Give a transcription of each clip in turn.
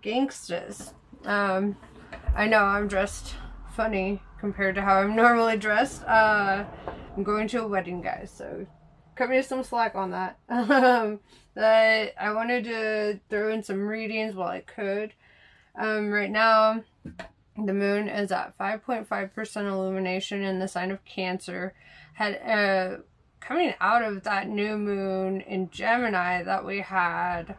gangstas. I know I'm dressed funny compared to how I'm normally dressed. I'm going to a wedding, guys, so cut me some slack on that. That I wanted to throw in some readings while I could. Right now, the moon is at 5.5% illumination in the sign of Cancer. Coming out of that new moon in Gemini that we had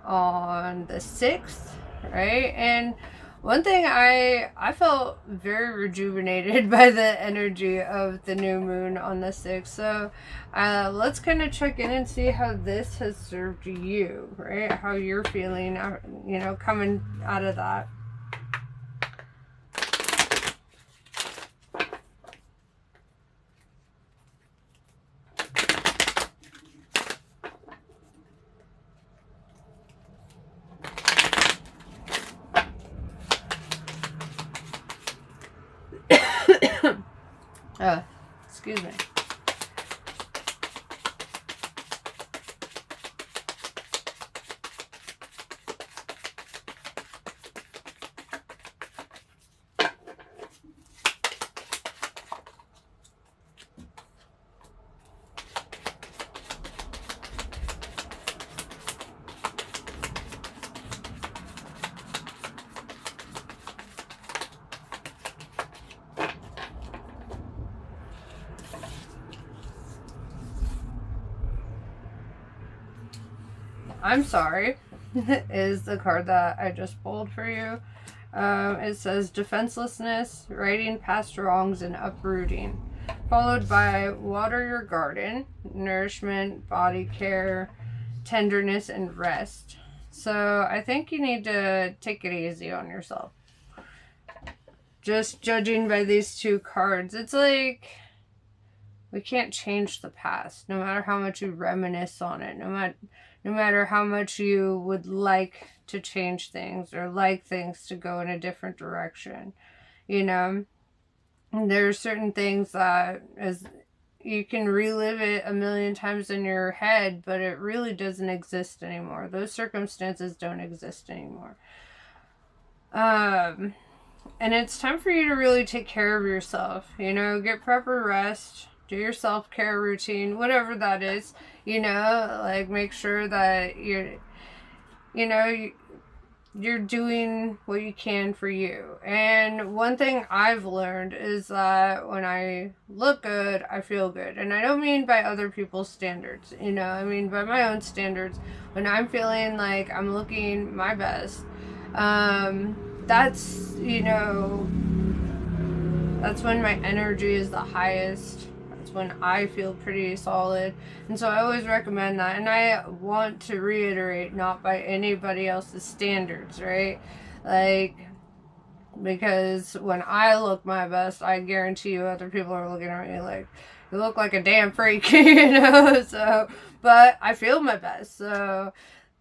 on the 6th, right? And one thing, I felt very rejuvenated by the energy of the new moon on the 6th. So let's kind of check in and see how this has served you, right? How you're feeling, you know, coming out of that. Excuse me. I'm sorry is the card that I just pulled for you. It says defenselessness, righting past wrongs, and uprooting, followed by water your garden, nourishment, body care, tenderness, and rest. So I think you need to take it easy on yourself. Just judging by these two cards, it's like we can't change the past, no matter how much you reminisce on it, no matter how much you would like to change things or like things to go in a different direction. You know, there are certain things that as you can relive it a million times in your head, but it really doesn't exist anymore. Those circumstances don't exist anymore. And it's time for you to really take care of yourself. You know, get proper rest, do your self-care routine, whatever that is. You know, like make sure that you're doing what you can for you. And one thing I've learned is that when I look good, I feel good. And I don't mean by other people's standards, you know, I mean by my own standards. When I'm feeling like I'm looking my best, that's, you know, that's when my energy is the highest. When I feel pretty solid. And so I always recommend that. And I want to reiterate, not by anybody else's standards, right? Like, because when I look my best, I guarantee you other people are looking at me like, you look like a damn freak, you know? So, but I feel my best, so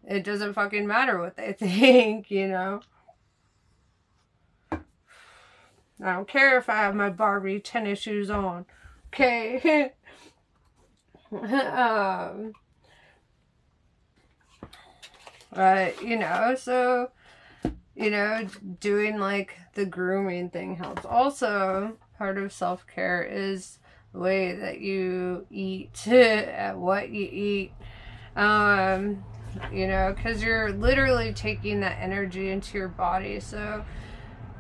it doesn't fucking matter what they think, you know? I don't care if I have my Barbie tennis shoes on. Okay. You know, so, you know, doing like the grooming thing helps. Also, part of self-care is the way that you eat, what you eat, you know, because you're literally taking that energy into your body. So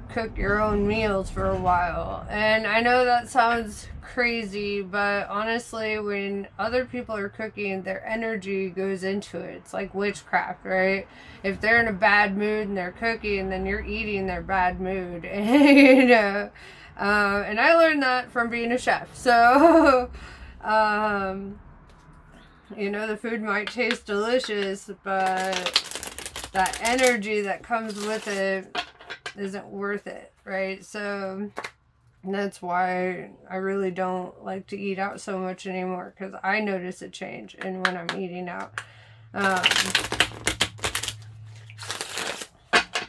cook your own meals for a while. And I know that sounds crazy, but honestly, when other people are cooking, their energy goes into it. It's like witchcraft, right? If they're in a bad mood and they're cooking, then you're eating their bad mood. You know, and I learned that from being a chef. So you know, the food might taste delicious, but that energy that comes with it isn't worth it, right? So that's why I really don't like to eat out so much anymore, because I notice a change in when I'm eating out.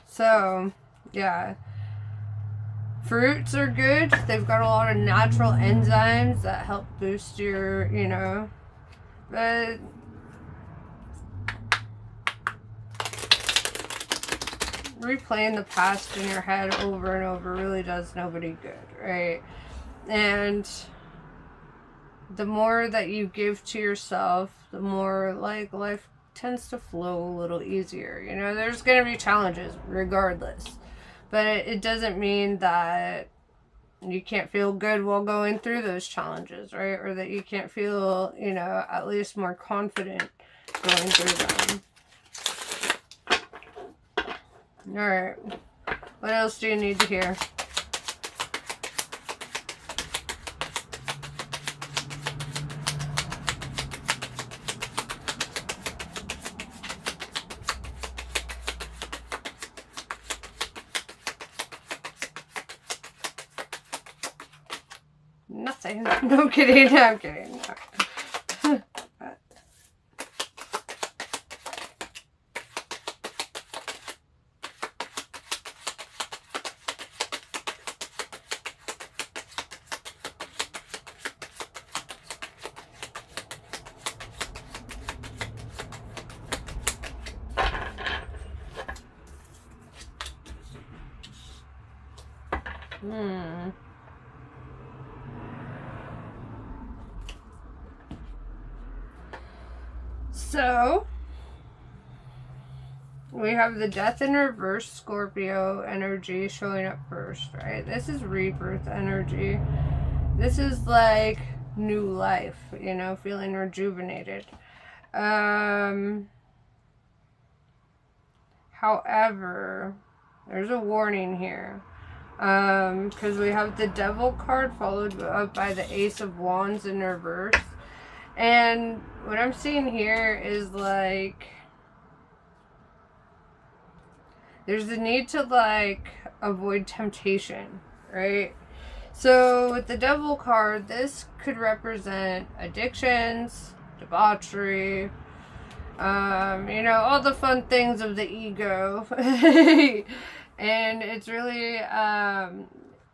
So yeah, fruits are good. They've got a lot of natural enzymes that help boost your, you know, but replaying the past in your head over and over really does nobody good, right? And the more that you give to yourself, the more like life tends to flow a little easier. You know, there's going to be challenges regardless, but it doesn't mean that you can't feel good while going through those challenges, right? Or that you can't feel, you know, at least more confident going through them. All right. What else do you need to hear? Nothing. No kidding. I'm kidding. So, we have the Death in Reverse Scorpio energy showing up first, right? This is rebirth energy. This is like new life, you know, feeling rejuvenated. However, there's a warning here. Because we have the Devil card followed up by the Ace of Wands in reverse. And what I'm seeing here is like there's a need to like avoid temptation, right? So with the Devil card, this could represent addictions, debauchery, you know, all the fun things of the ego. And it's really,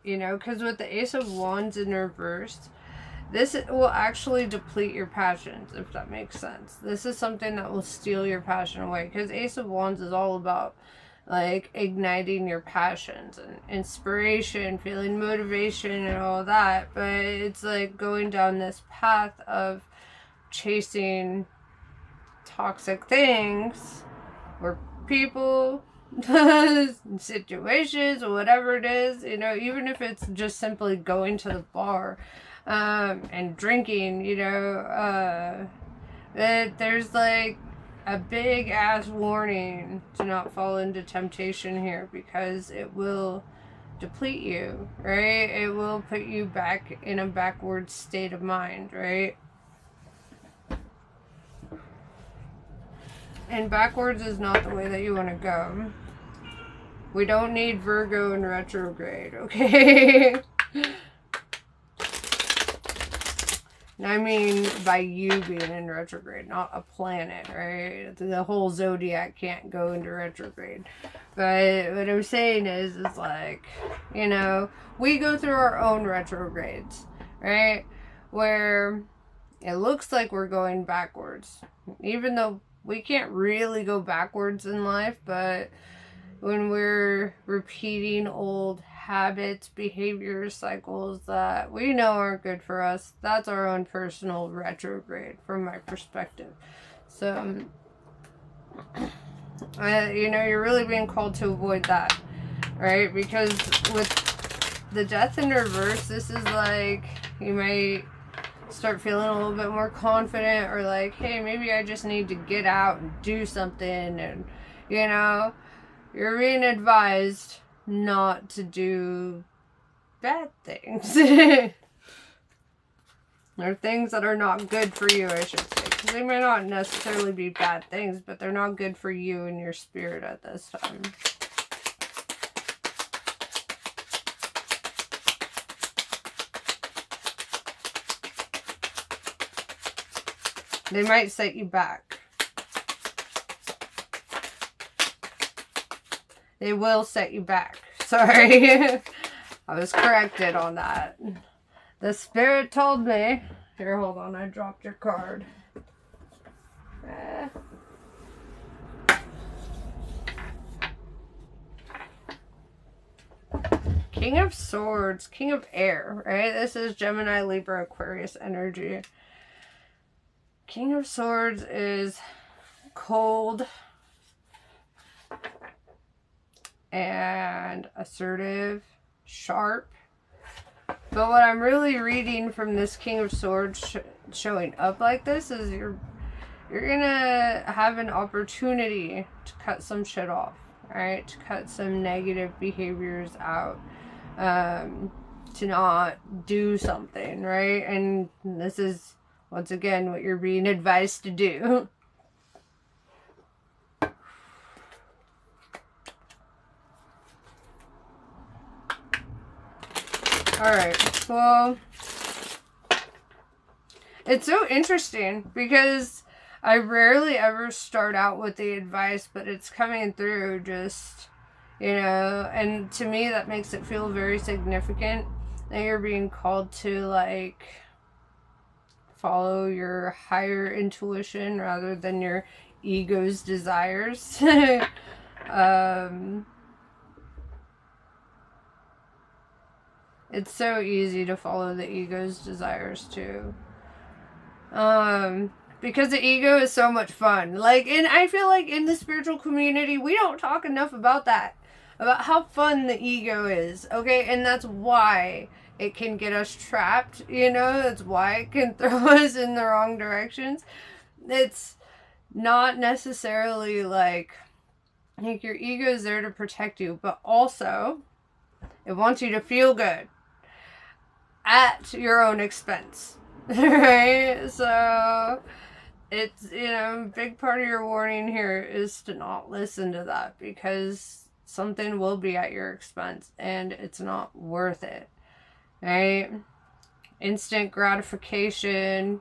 you know, because with the Ace of Wands in reverse, this will actually deplete your passions, if that makes sense. This is something that will steal your passion away. Because Ace of Wands is all about, like, igniting your passions and inspiration, feeling motivation and all that. But it's like going down this path of chasing toxic things or people, situations, or whatever it is. You know, even if it's just simply going to the bar and drinking, you know, there's like a big ass warning to not fall into temptation here, because it will deplete you, right? It will put you back in a backward state of mind, right? And backwards is not the way that you want to go. We don't need Virgo in retrograde, okay? I mean, by you being in retrograde, not a planet, right? The whole zodiac can't go into retrograde. But what I'm saying is like, you know, we go through our own retrogrades, right? Where it looks like we're going backwards. Even though we can't really go backwards in life, but when we're repeating old habits, behaviors, cycles that we know aren't good for us, that's our own personal retrograde from my perspective. So, you know, you're really being called to avoid that, right? Because with the Death in reverse, this is like, you might start feeling a little bit more confident, or like, hey, maybe I just need to get out and do something, and, you know, you're being advised not to do bad things. Or things that are not good for you, I should say. Because they may not necessarily be bad things, but they're not good for you and your spirit at this time. They might set you back. They will set you back. Sorry. I was corrected on that. The spirit told me. Here, hold on. I dropped your card. King of Swords, King of Air, right? This is Gemini, Libra, Aquarius energy. King of Swords is cold and assertive, sharp. But what I'm really reading from this King of Swords showing up like this is you're gonna have an opportunity to cut some shit off, right? To cut some negative behaviors out, to not do something, right? And this is, once again, what you're being advised to do. Alright, well, it's so interesting because I rarely ever start out with the advice, but it's coming through just, you know, and to me that makes it feel very significant that you're being called to, like, follow your higher intuition rather than your ego's desires. It's so easy to follow the ego's desires too. Because the ego is so much fun. Like, and I feel like in the spiritual community, we don't talk enough about that. About how fun the ego is, okay? And that's why it can get us trapped, you know? That's why it can throw us in the wrong directions. It's not necessarily like your ego is there to protect you, but also it wants you to feel good at your own expense, right? So it's, you know, a big part of your warning here is to not listen to that, because something will be at your expense and it's not worth it, right? Instant gratification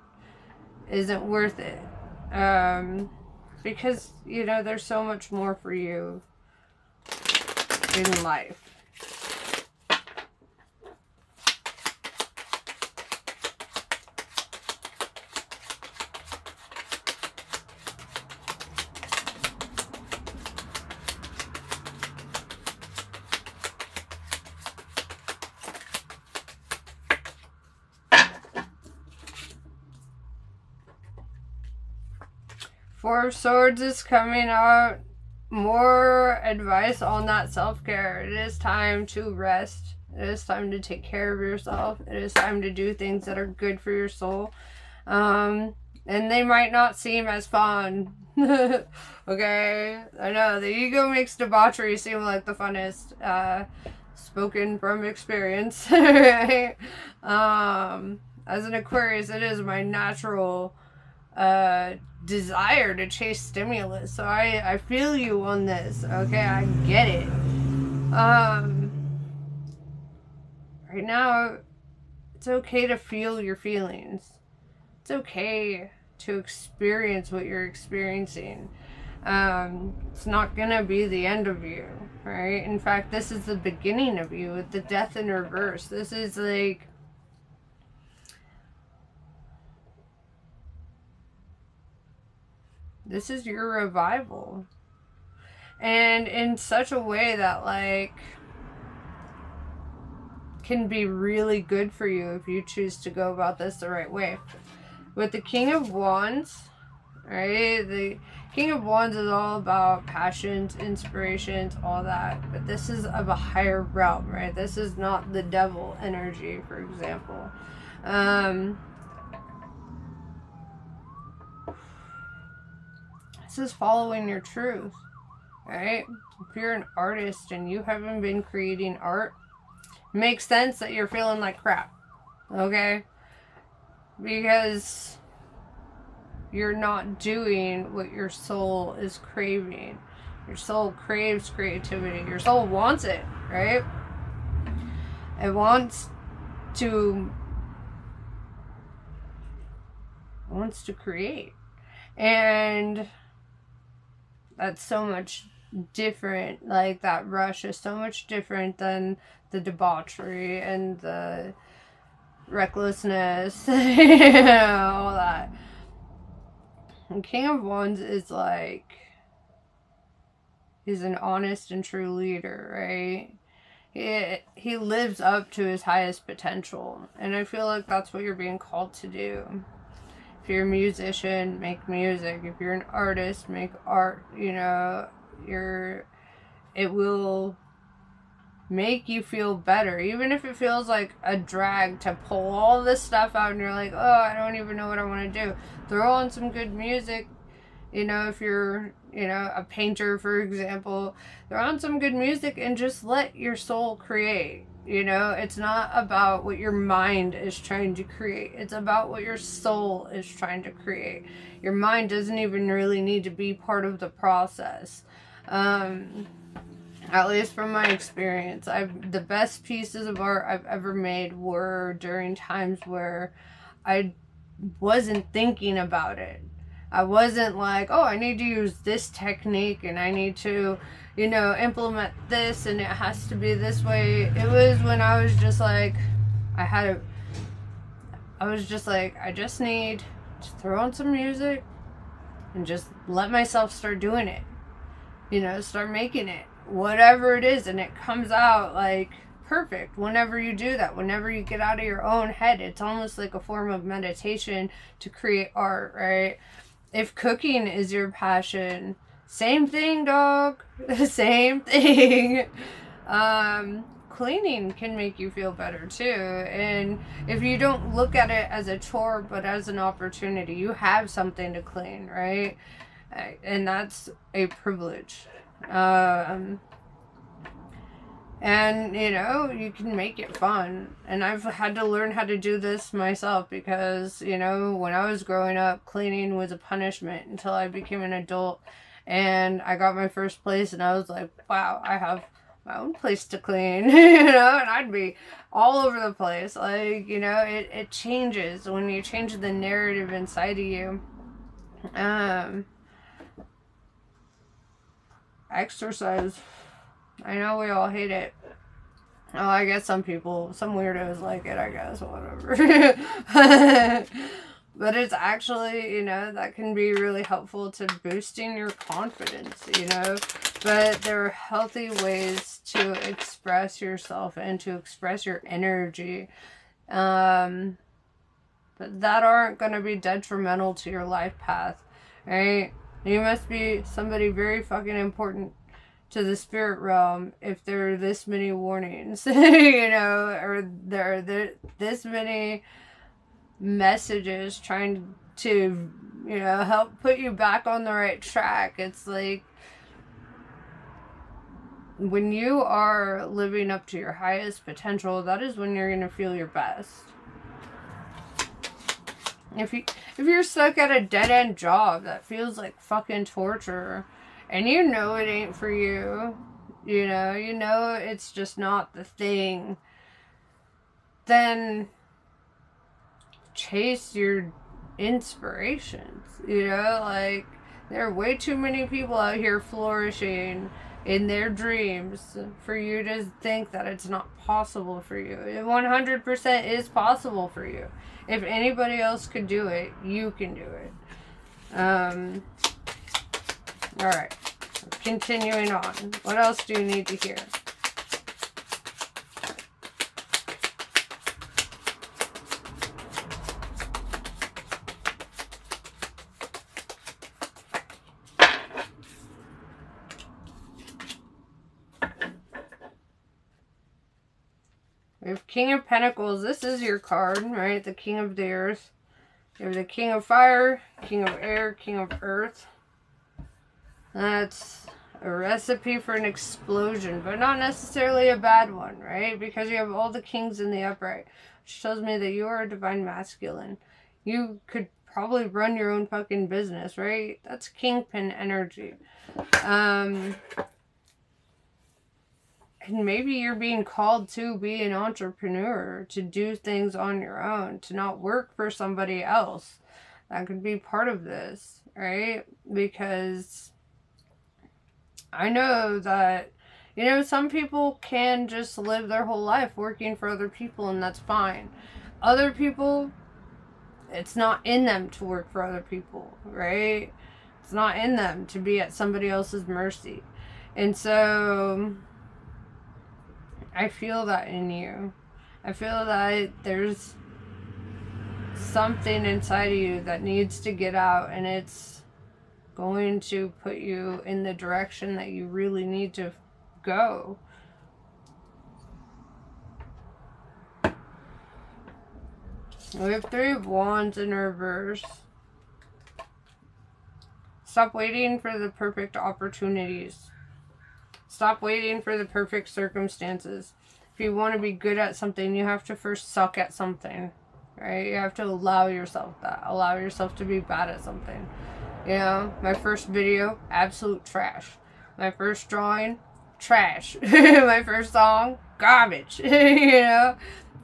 isn't worth it, because, you know, there's so much more for you in life. Four of Swords is coming out. More advice on that self-care. It is time to rest. It is time to take care of yourself. It is time to do things that are good for your soul. And they might not seem as fun. Okay? I know, the ego makes debauchery seem like the funnest. Spoken from experience. Right? As an Aquarius, it is my natural desire to chase stimulus, so I feel you on this, okay? I get it. Right now, it's okay to feel your feelings. It's okay to experience what you're experiencing. It's not gonna be the end of you, right? In fact, this is the beginning of you with the Death in reverse. This is like, this is your revival. And in such a way that, like, can be really good for you if you choose to go about this the right way. With the King of Wands, right? The King of Wands is all about passions, inspirations, all that. But this is of a higher realm, right? This is not the devil energy, for example. This is following your truth, right? If you're an artist and you haven't been creating art, it makes sense that you're feeling like crap, okay? Because you're not doing what your soul is craving. Your soul craves creativity. Your soul wants it, right? It wants to create. And that's so much different. Like, that rush is so much different than the debauchery and the recklessness, you know, all that. And King of Wands is like, is an honest and true leader, right? he lives up to his highest potential. And I feel like that's what you're being called to do. If you're a musician, make music. If you're an artist, make art. You know, it will make you feel better. Even if it feels like a drag to pull all this stuff out and you're like, oh, I don't even know what I want to do. Throw on some good music. You know, if you're, you know, a painter, for example, throw on some good music and just let your soul create. You know, it's not about what your mind is trying to create. It's about what your soul is trying to create. Your mind doesn't even really need to be part of the process. At least from my experience, the best pieces of art I've ever made were during times where I wasn't thinking about it. I wasn't like, oh, I need to use this technique and I need to, you know, implement this and it has to be this way. It was when I was just like, I just need to throw on some music and just let myself start doing it. You know, start making it. Whatever it is, and it comes out like perfect whenever you do that. Whenever you get out of your own head, it's almost like a form of meditation to create art, right? If cooking is your passion, same thing, dog. Same thing. Cleaning can make you feel better too. And if you don't look at it as a chore, but as an opportunity, you have something to clean, right? And that's a privilege. And you know, you can make it fun. And I've had to learn how to do this myself because, you know, when I was growing up, cleaning was a punishment until I became an adult and I got my first place and I was like, wow, I have my own place to clean. You know, and I'd be all over the place. Like, you know, it changes when you change the narrative inside of you. Exercise. I know we all hate it. Oh, I guess some weirdos like it, I guess, whatever. But it's actually, you know, that can be really helpful to boosting your confidence, you know. But there are healthy ways to express yourself and to express your energy. But that aren't going to be detrimental to your life path, right? You must be somebody very fucking important to the spirit realm if there are this many warnings, you know, or there are this many messages trying to, you know, help put you back on the right track. It's like when you are living up to your highest potential, that is when you're going to feel your best. If you're stuck at a dead-end job that feels like fucking torture, and you know it ain't for you, you know it's just not the thing, then chase your inspirations, you know? Like, there are way too many people out here flourishing in their dreams for you to think that it's not possible for you. It 100% is possible for you. If anybody else could do it, you can do it. Alright. Continuing on. What else do you need to hear? We have King of Pentacles. This is your card, right? The King of the Earth. You have the King of Fire, King of Air, King of Earth. That's a recipe for an explosion, but not necessarily a bad one, right? Because you have all the kings in the upright, which tells me that you are a divine masculine. You could probably run your own fucking business, right? That's kingpin energy. And maybe you're being called to be an entrepreneur, to do things on your own, to not work for somebody else. That could be part of this, right? Because I know that, you know, some people can just live their whole life working for other people, and that's fine. Other people, it's not in them to work for other people, right? It's not in them to be at somebody else's mercy. And so I feel that in you. I feel that there's something inside of you that needs to get out, and it's going to put you in the direction that you really need to go. We have 3 of Wands in reverse. Stop waiting for the perfect opportunities. Stop waiting for the perfect circumstances. If you want to be good at something, you have to first suck at something, right? You have to allow yourself that. Allow yourself to be bad at something. You know, my first video, absolute trash. My first drawing, trash. My first song, garbage. You know,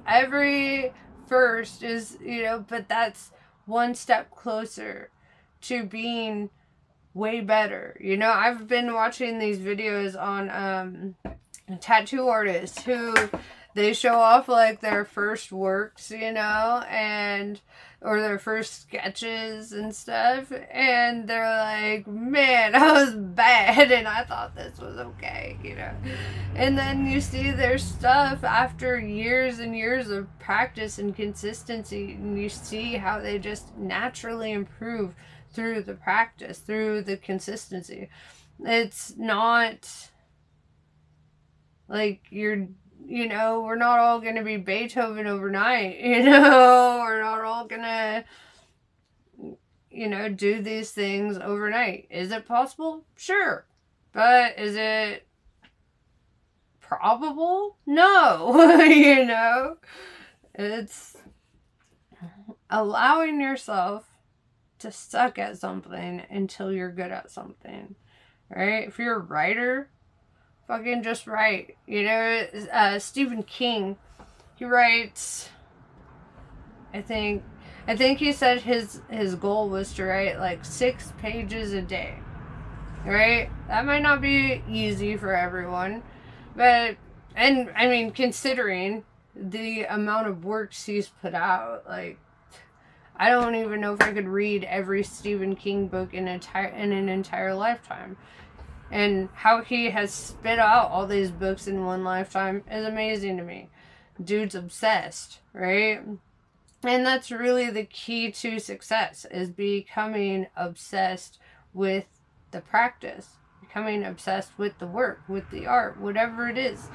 every first is, you know, but that's one step closer to being way better. You know, I've been watching these videos on tattoo artists who they show off like their first works, you know, and or their first sketches and stuff, and they're like, man, I was bad and I thought this was okay, you know. And then you see their stuff after years and years of practice and consistency, and you see how they just naturally improve through the practice, through the consistency. It's not like you're, you know, we're not all going to be Beethoven overnight, you know, we're not all going to, you know, do these things overnight. Is it possible? Sure. But is it probable? No. You know, it's allowing yourself to suck at something until you're good at something, right? If you're a writer, fucking just write. You know, Stephen King, he writes, I think he said his goal was to write like 6 pages a day, right? That might not be easy for everyone, but, and I mean, considering the amount of works he's put out, like, I don't even know if I could read every Stephen King book in an entire lifetime. And how he has spit out all these books in one lifetime is amazing to me. Dude's obsessed, right? And that's really the key to success, is becoming obsessed with the practice. Becoming obsessed with the work, with the art, whatever it is.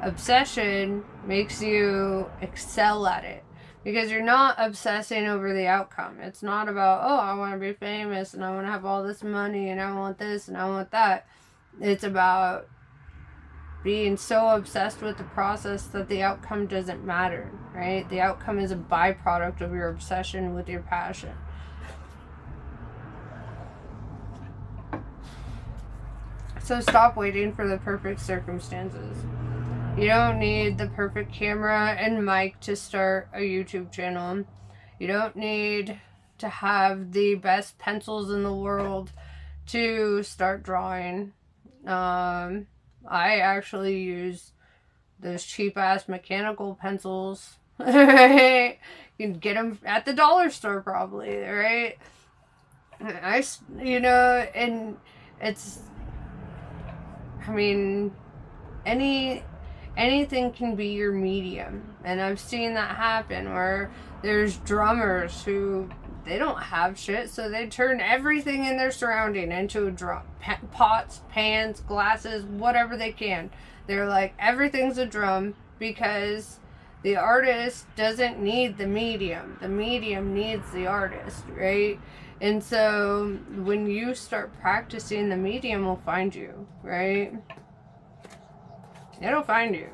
Obsession makes you excel at it. Because you're not obsessing over the outcome. It's not about, oh, I want to be famous and I want to have all this money and I want this and I want that. It's about being so obsessed with the process that the outcome doesn't matter, right? The outcome is a byproduct of your obsession with your passion. So stop waiting for the perfect circumstances. You don't need the perfect camera and mic to start a YouTube channel. You don't need to have the best pencils in the world to start drawing. I actually use those cheap-ass mechanical pencils. Right? You can get them at the dollar store probably, right? You know, and it's, I mean, anything can be your medium. And I've seen that happen where there's drummers who, they don't have shit, so they turn everything in their surrounding into a drum. Pots, pans, glasses, whatever they can. They're like, everything's a drum, because the artist doesn't need the medium. The medium needs the artist, right? And so when you start practicing, the medium will find you, right? It'll find you.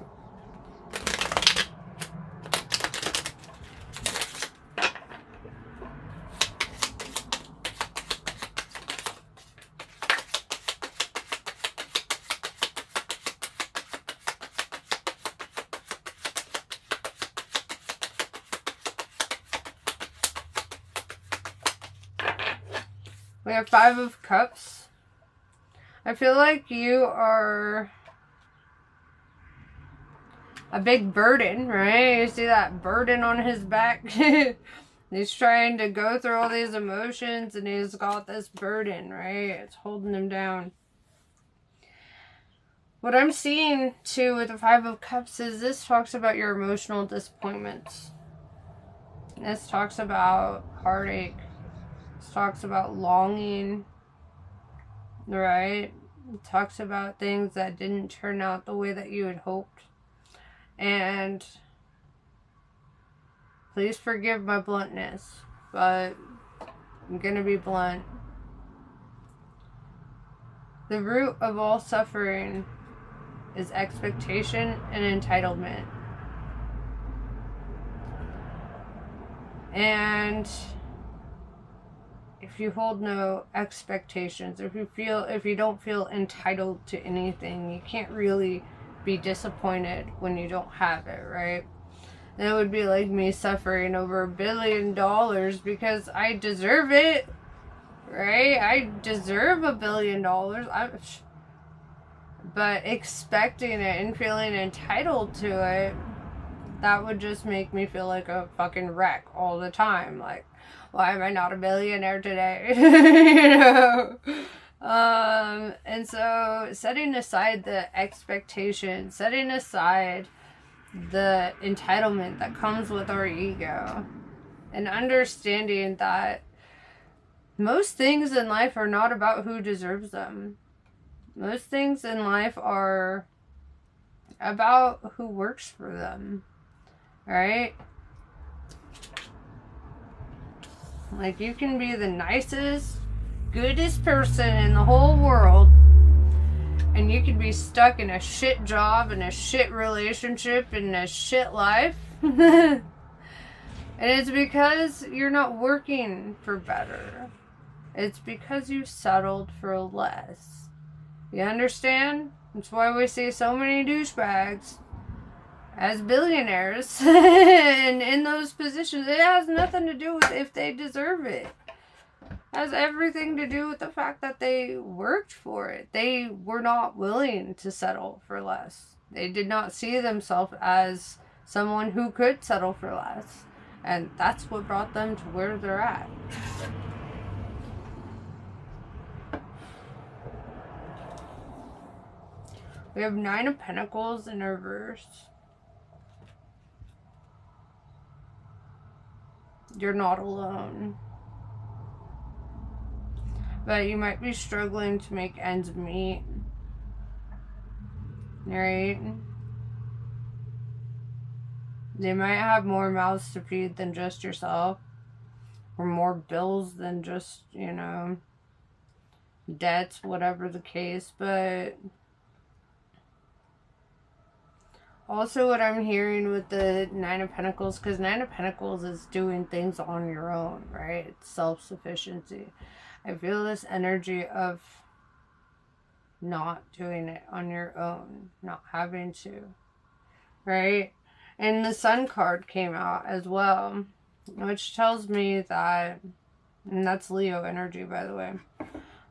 We have 5 of Cups. I feel like you are a big burden, right? You see that burden on his back? He's trying to go through all these emotions and he's got this burden, right? It's holding him down. What I'm seeing too with the Five of Cups is this talks about your emotional disappointments. This talks about heartache. This talks about longing, right? It talks about things that didn't turn out the way that you had hoped. And please forgive my bluntness, but I'm gonna be blunt. The root of all suffering is expectation and entitlement. And if you hold no expectations, if you don't feel entitled to anything, you can't really be disappointed when you don't have it, right? And it would be like me suffering over $1 billion because I deserve it, right? I deserve $1 billion. But expecting it and feeling entitled to it, that would just make me feel like a fucking wreck all the time. Like, why am I not a millionaire today? You know? And so setting aside the expectation, setting aside the entitlement that comes with our ego, and understanding that most things in life are not about who deserves them. Most things in life are about who works for them, right? Like, you can be the nicest, goodest person in the whole world, and you can be stuck in a shit job and a shit relationship and a shit life. And it's because you're not working for better. It's because you settled for less. You understand? That's why we see so many douchebags as billionaires and in those positions. It has nothing to do with if they deserve it. It has everything to do with the fact that they worked for it. They were not willing to settle for less. They did not see themselves as someone who could settle for less. And that's what brought them to where they're at. We have 9 of Pentacles in reverse. You're not alone. But you might be struggling to make ends meet. Right? They might have more mouths to feed than just yourself. Or more bills than just, you know, debts, whatever the case. But also what I'm hearing with the 9 of Pentacles, because 9 of Pentacles is doing things on your own, right? It's self-sufficiency. I feel this energy of not doing it on your own, not having to, right? And the Sun card came out as well, which tells me that, and that's Leo energy, by the way,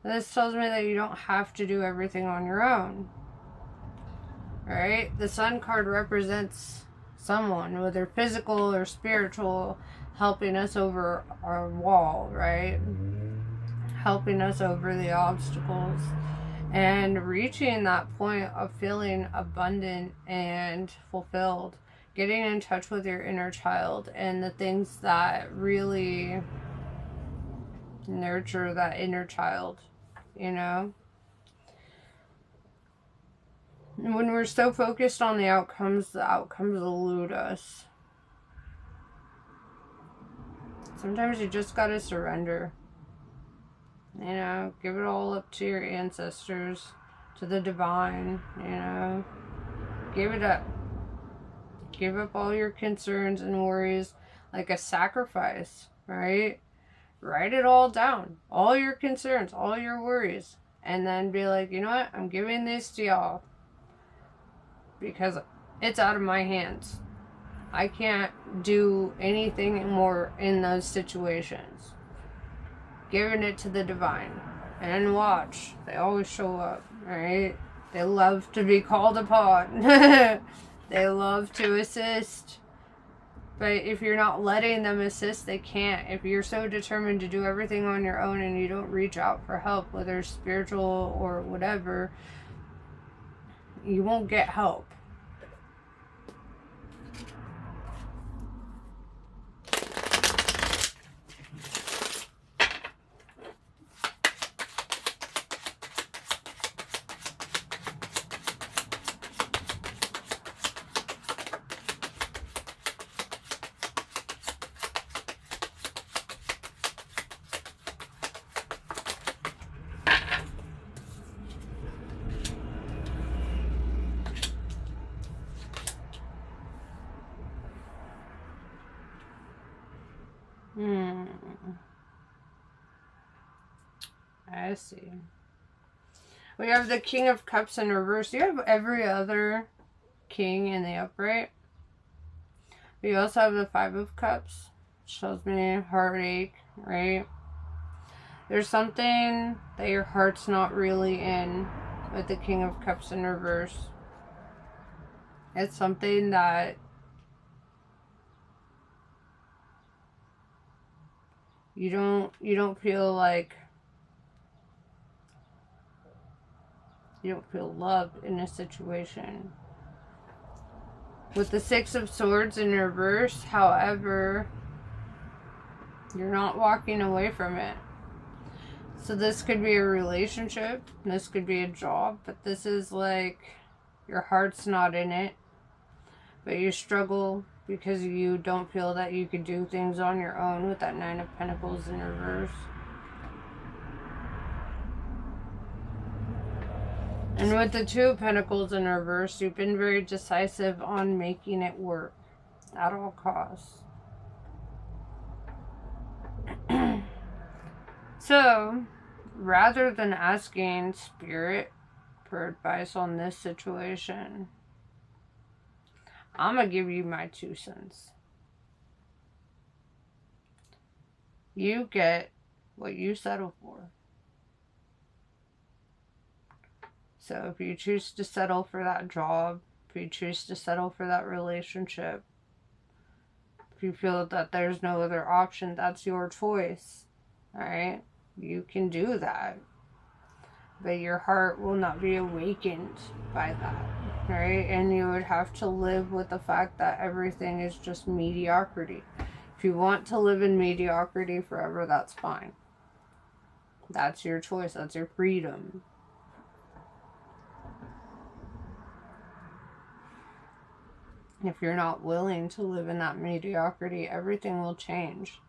this tells me that you don't have to do everything on your own. Right? The Sun card represents someone, whether physical or spiritual, helping us over our wall, right? Helping us over the obstacles and reaching that point of feeling abundant and fulfilled. Getting in touch with your inner child and the things that really nurture that inner child, you know? When we're so focused on the outcomes elude us. Sometimes you just gotta surrender. You know, give it all up to your ancestors, to the divine, you know. Give it up. Give up all your concerns and worries like a sacrifice, right? Write it all down. All your concerns, all your worries. And then be like, you know what? I'm giving this to y'all. Because it's out of my hands. I can't do anything more in those situations. Giving it to the divine. And watch. They always show up, right? They love to be called upon. They love to assist. But if you're not letting them assist, they can't. If you're so determined to do everything on your own and you don't reach out for help, whether spiritual or whatever, You won't get help. I see. We have the King of Cups in reverse. You have every other king in the upright. We also have the Five of Cups. Shows me heartache, right? There's something that your heart's not really in with the King of Cups in reverse. It's something that you don't feel like you don't feel loved in a situation. With the Six of Swords in reverse, however, you're not walking away from it. So this could be a relationship, this could be a job, but this is like your heart's not in it, but you struggle because you don't feel that you could do things on your own with that Nine of Pentacles in reverse. And with the Two of Pentacles in reverse, you've been very decisive on making it work at all costs. So, rather than asking Spirit for advice on this situation, I'm going to give you my 2 cents. You get what you settle for. So if you choose to settle for that job, if you choose to settle for that relationship, if you feel that there's no other option, that's your choice. Alright? You can do that. But your heart will not be awakened by that. Right? And you would have to live with the fact that everything is just mediocrity. If you want to live in mediocrity forever, that's fine. That's your choice. That's your freedom. If you're not willing to live in that mediocrity, everything will change.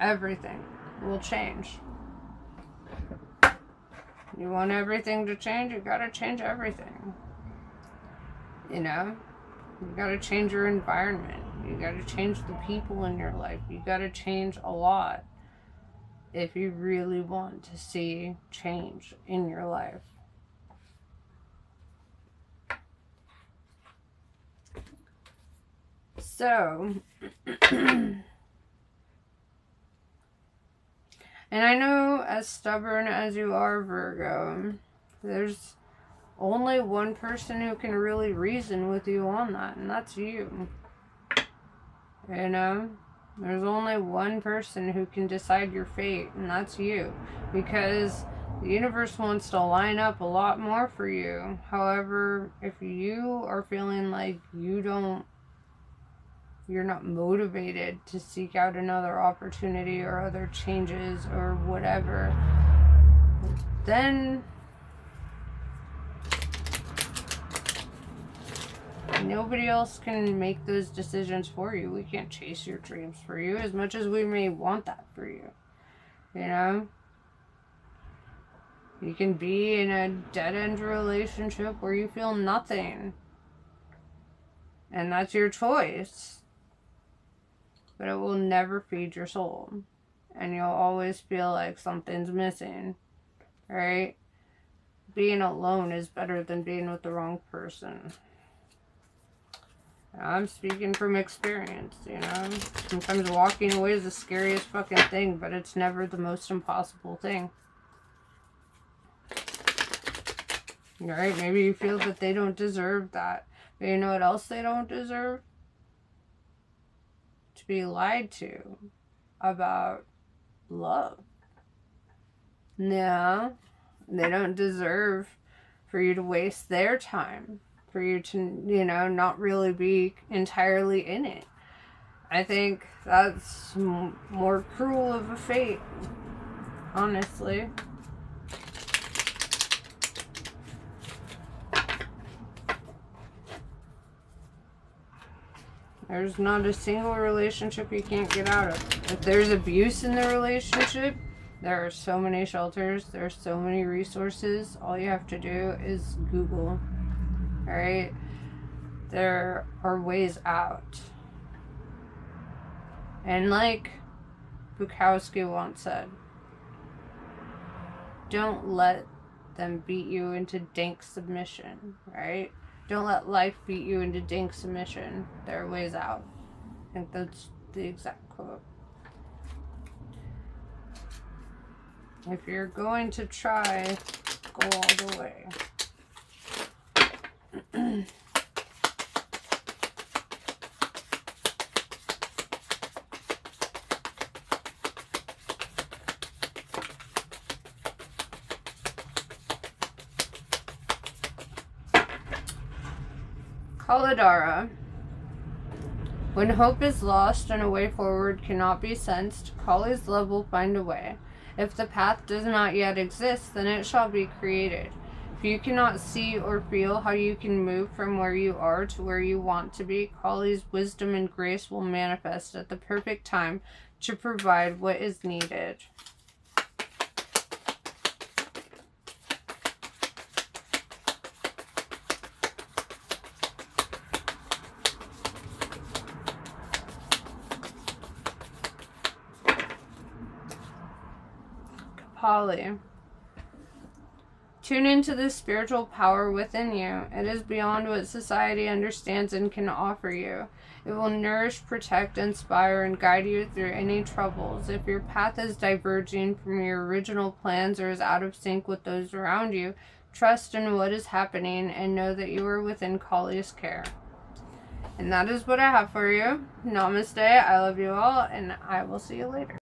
Everything will change. You want everything to change, you gotta change everything. You know? You gotta change your environment. You gotta change the people in your life. You gotta change a lot if you really want to see change in your life. So, and I know as stubborn as you are, Virgo, there's only one person who can really reason with you on that, and that's you. You know? There's only one person who can decide your fate, and that's you. Because the universe wants to line up a lot more for you. However, if you are feeling like you're not motivated to seek out another opportunity or other changes or whatever, then nobody else can make those decisions for you. We can't chase your dreams for you as much as we may want that for you. You know? You can be in a dead-end relationship where you feel nothing. And that's your choice. But it will never feed your soul. And you'll always feel like something's missing. Right? Being alone is better than being with the wrong person. I'm speaking from experience, you know? Sometimes walking away is the scariest fucking thing, but it's never the most impossible thing. Right? Maybe you feel that they don't deserve that. But you know what else they don't deserve? To be lied to about love. Yeah, they don't deserve for you to waste their time, for you to, you know, not really be entirely in it. I think that's more cruel of a fate, honestly. There's not a single relationship you can't get out of. If there's abuse in the relationship, there are so many shelters, there are so many resources. All you have to do is Google, alright? There are ways out. And like Bukowski once said, don't let them beat you into dank submission, right? Don't let life beat you into dank submission. There are ways out. I think that's the exact quote. If you're going to try, go all the way. Kaladara. When hope is lost and a way forward cannot be sensed, Kali's love will find a way. If the path does not yet exist, then it shall be created. If you cannot see or feel how you can move from where you are to where you want to be, Kali's wisdom and grace will manifest at the perfect time to provide what is needed. Kapali. Tune into the spiritual power within you. It is beyond what society understands and can offer you. It will nourish, protect, inspire, and guide you through any troubles. If your path is diverging from your original plans or is out of sync with those around you, trust in what is happening and know that you are within Kali's care. And that is what I have for you. Namaste. I love you all, and I will see you later.